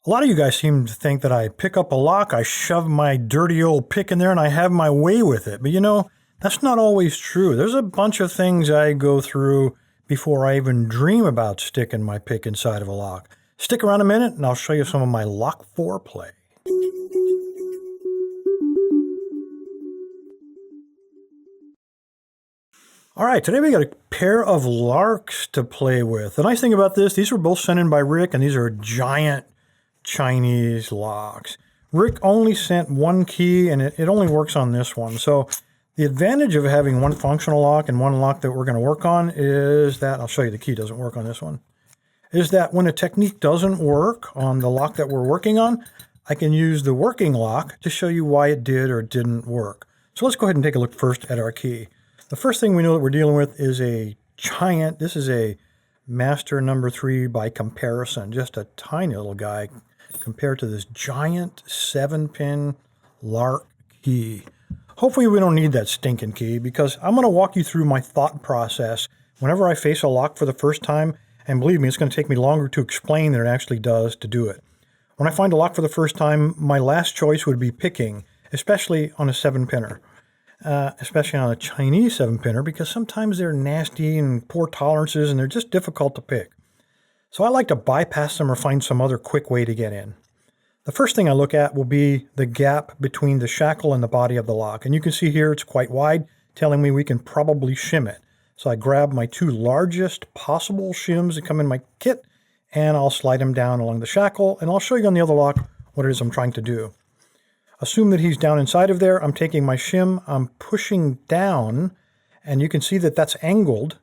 A lot of you guys seem to think that I pick up a lock, I shove my dirty old pick in there, and I have my way with it. But you know, that's not always true. There's a bunch of things I go through before I even dream about sticking my pick inside of a lock. Stick around a minute and I'll show you some of my lock foreplay. All right, today we got a pair of larks to play with. The nice thing about this, these were both sent in by Rick, and these are giant Chinese locks. Rick only sent one key, and it only works on this one. So the advantage of having one functional lock and one lock that we're going to work on is that, I'll show you the key doesn't work on this one, is that when a technique doesn't work on the lock that we're working on, I can use the working lock to show you why it did or didn't work. So let's go ahead and take a look first at our key. The first thing we know that we're dealing with is a giant, this is a master number 3 by comparison, just a tiny little guy compared to this giant 7-pin lark key. Hopefully we don't need that stinking key, because I'm going to walk you through my thought process whenever I face a lock for the first time, and believe me, it's going to take me longer to explain than it actually does to do it. When I find a lock for the first time, my last choice would be picking, especially on a 7-pinner. Especially on a Chinese 7-pinner, because sometimes they're nasty and poor tolerances and they're just difficult to pick. So I like to bypass them or find some other quick way to get in. The first thing I look at will be the gap between the shackle and the body of the lock. And you can see here it's quite wide, telling me we can probably shim it. So I grab my 2 largest possible shims that come in my kit, and I'll slide them down along the shackle, and I'll show you on the other lock what it is I'm trying to do. Assume that he's down inside of there. I'm taking my shim, I'm pushing down, and you can see that that's angled.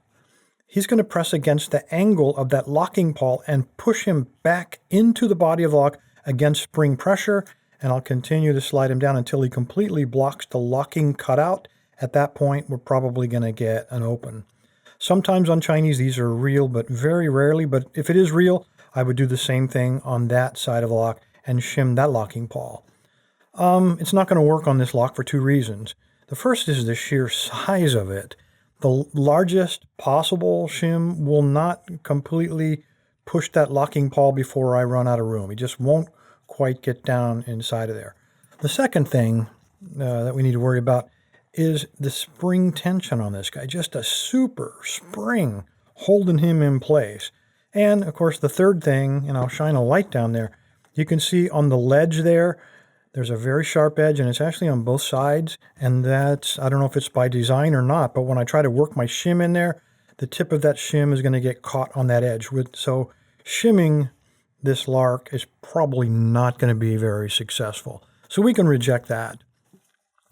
He's going to press against the angle of that locking pawl and push him back into the body of the lock against spring pressure, and I'll continue to slide him down until he completely blocks the locking cutout. At that point, we're probably going to get an open. Sometimes on Chinese, these are real, but very rarely. But if it is real, I would do the same thing on that side of the lock and shim that locking pawl. It's not going to work on this lock for 2 reasons. The first is the sheer size of it. The largest possible shim will not completely push that locking pawl before I run out of room. It just won't quite get down inside of there. The second thing that we need to worry about is the spring tension on this guy. Just a super spring holding him in place. And, of course, the third thing, and I'll shine a light down there, you can see on the ledge there, there's a very sharp edge, and it's actually on both sides, and that's, I don't know if it's by design or not, but when I try to work my shim in there, the tip of that shim is going to get caught on that edge. So shimming this lark is probably not going to be very successful. So we can reject that.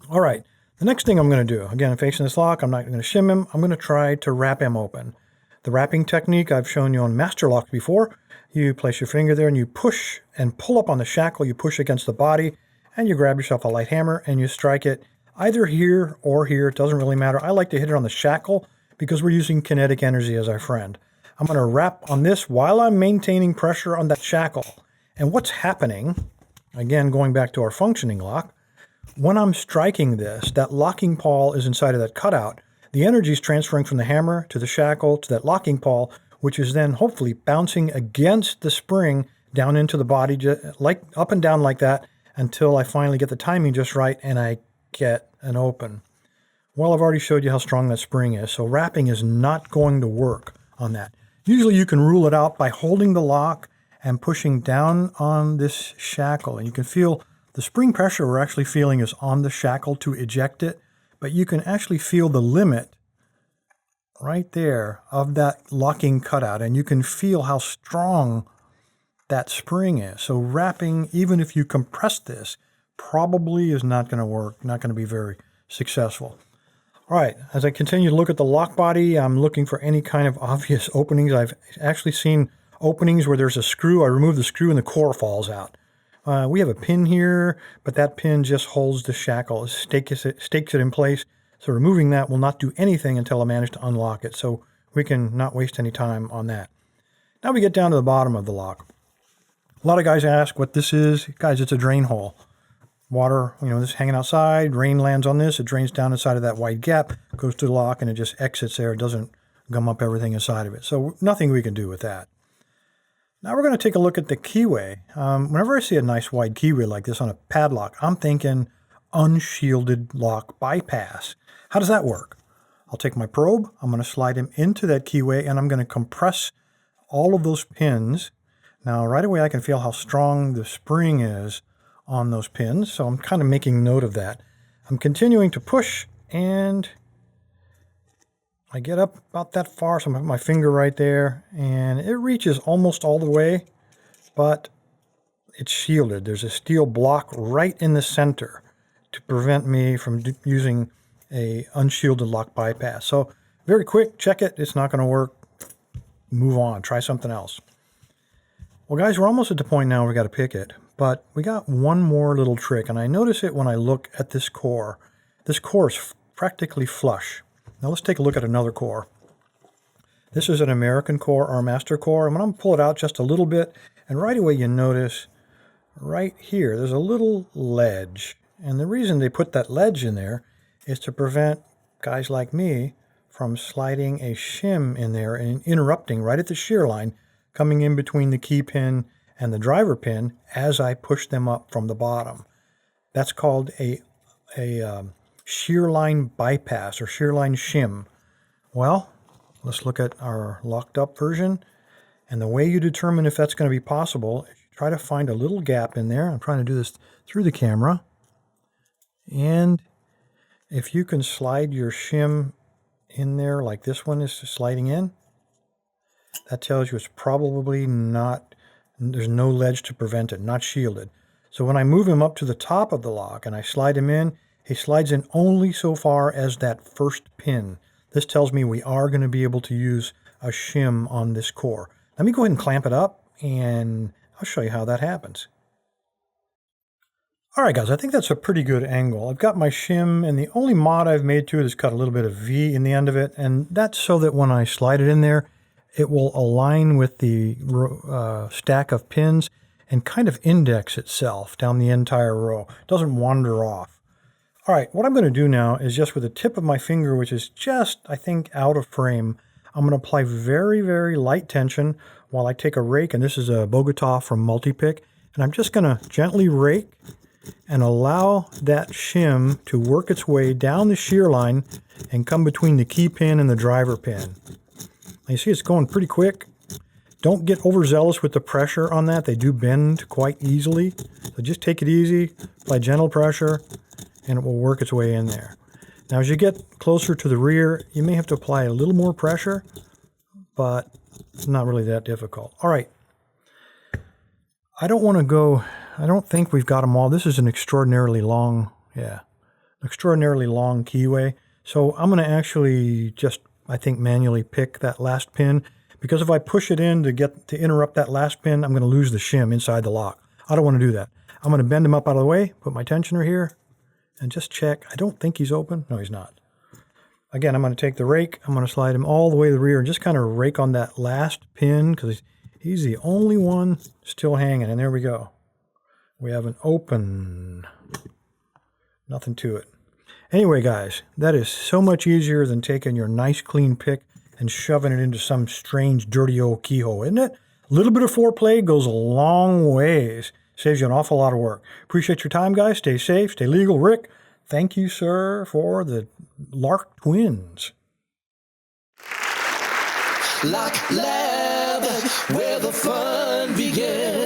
All right, the next thing I'm going to do, again, I'm facing this lock, I'm not going to shim him, I'm going to try to wrap him open. The wrapping technique I've shown you on master locks before. You place your finger there and you push and pull up on the shackle, you push against the body, and you grab yourself a light hammer and you strike it either here or here. It doesn't really matter. I like to hit it on the shackle because we're using kinetic energy as our friend. I'm going to wrap on this while I'm maintaining pressure on that shackle. And what's happening, again, going back to our functioning lock, when I'm striking this, that locking pawl is inside of that cutout. The energy is transferring from the hammer to the shackle to that locking pawl, which is then hopefully bouncing against the spring down into the body, like up and down like that, until I finally get the timing just right and I get an open. Well, I've already showed you how strong that spring is, so wrapping is not going to work on that. Usually you can rule it out by holding the lock and pushing down on this shackle, and you can feel the spring pressure we're actually feeling is on the shackle to eject it, but you can actually feel the limit right there of that locking cutout, and you can feel how strong that spring is. So wrapping, even if you compress this, probably is not going to work, not going to be very successful. All right, as I continue to look at the lock body, I'm looking for any kind of obvious openings. I've actually seen openings where there's a screw. I remove the screw and the core falls out. We have a pin here, but that pin just holds the shackle, stakes it in place. So removing that will not do anything until I manage to unlock it. So we can not waste any time on that. Now we get down to the bottom of the lock. A lot of guys ask what this is. Guys, it's a drain hole. Water, this is hanging outside, rain lands on this, it drains down inside of that wide gap, goes to the lock, and it just exits there. It doesn't gum up everything inside of it. So nothing we can do with that. Now we're going to take a look at the keyway. Whenever I see a nice wide keyway like this on a padlock, I'm thinking unshielded lock bypass. How does that work? I'll take my probe, I'm going to slide him into that keyway, and I'm going to compress all of those pins. Now right away I can feel how strong the spring is on those pins, so I'm kind of making note of that. I'm continuing to push, and I get up about that far, so I'm going to put my finger right there, and it reaches almost all the way, but it's shielded. There's a steel block right in the center to prevent me from using a unshielded lock bypass. So very quick, check it. It's not going to work. Move on. Try something else. Well, guys, we're almost at the point now we got to pick it, but we got one more little trick, and I notice it when I look at this core. This core is practically flush. Now let's take a look at another core. This is an American core or master core. I'm going to pull it out just a little bit, and right away you notice right here there's a little ledge. And the reason they put that ledge in there is to prevent guys like me from sliding a shim in there and interrupting right at the shear line, coming in between the key pin and the driver pin as I push them up from the bottom. That's called a shear line bypass or shear line shim. Well, let's look at our locked up version. And the way you determine if that's going to be possible is you try to find a little gap in there. I'm trying to do this through the camera. And if you can slide your shim in there like this one is sliding in, that tells you it's probably not, there's no ledge to prevent it, not shielded. So when I move him up to the top of the lock and I slide him in, he slides in only so far as that first pin. This tells me we are going to be able to use a shim on this core. Let me go ahead and clamp it up, and I'll show you how that happens. All right, guys, I think that's a pretty good angle. I've got my shim, and the only mod I've made to it is cut a little bit of V in the end of it, and that's so that when I slide it in there, it will align with the stack of pins and kind of index itself down the entire row. It doesn't wander off. All right, what I'm going to do now is just with the tip of my finger, which is just, I think, out of frame, I'm going to apply very, very light tension while I take a rake, and this is a Bogota from Multi-Pick, and I'm just going to gently rake and allow that shim to work its way down the shear line and come between the key pin and the driver pin. Now you see it's going pretty quick. Don't get overzealous with the pressure on that. They do bend quite easily, so just take it easy, apply gentle pressure, and it will work its way in there. Now as you get closer to the rear, you may have to apply a little more pressure, but it's not really that difficult. All right. I don't think we've got them all. This is an extraordinarily long keyway. So I'm going to actually just, I think, manually pick that last pin, because if I push it in to interrupt that last pin, I'm going to lose the shim inside the lock. I don't want to do that. I'm going to bend him up out of the way, put my tensioner here, and just check. I don't think he's open. No, he's not. Again, I'm going to take the rake. I'm going to slide him all the way to the rear and just kind of rake on that last pin, because he's the only one still hanging. And there we go. We have an open. Nothing to it. Anyway, guys, that is so much easier than taking your nice clean pick and shoving it into some strange dirty old keyhole, isn't it? A little bit of foreplay goes a long ways. Saves you an awful lot of work. Appreciate your time, guys. Stay safe, stay legal. Rick, thank you, sir, for the Lark Twins. LockLab, where the fun begins.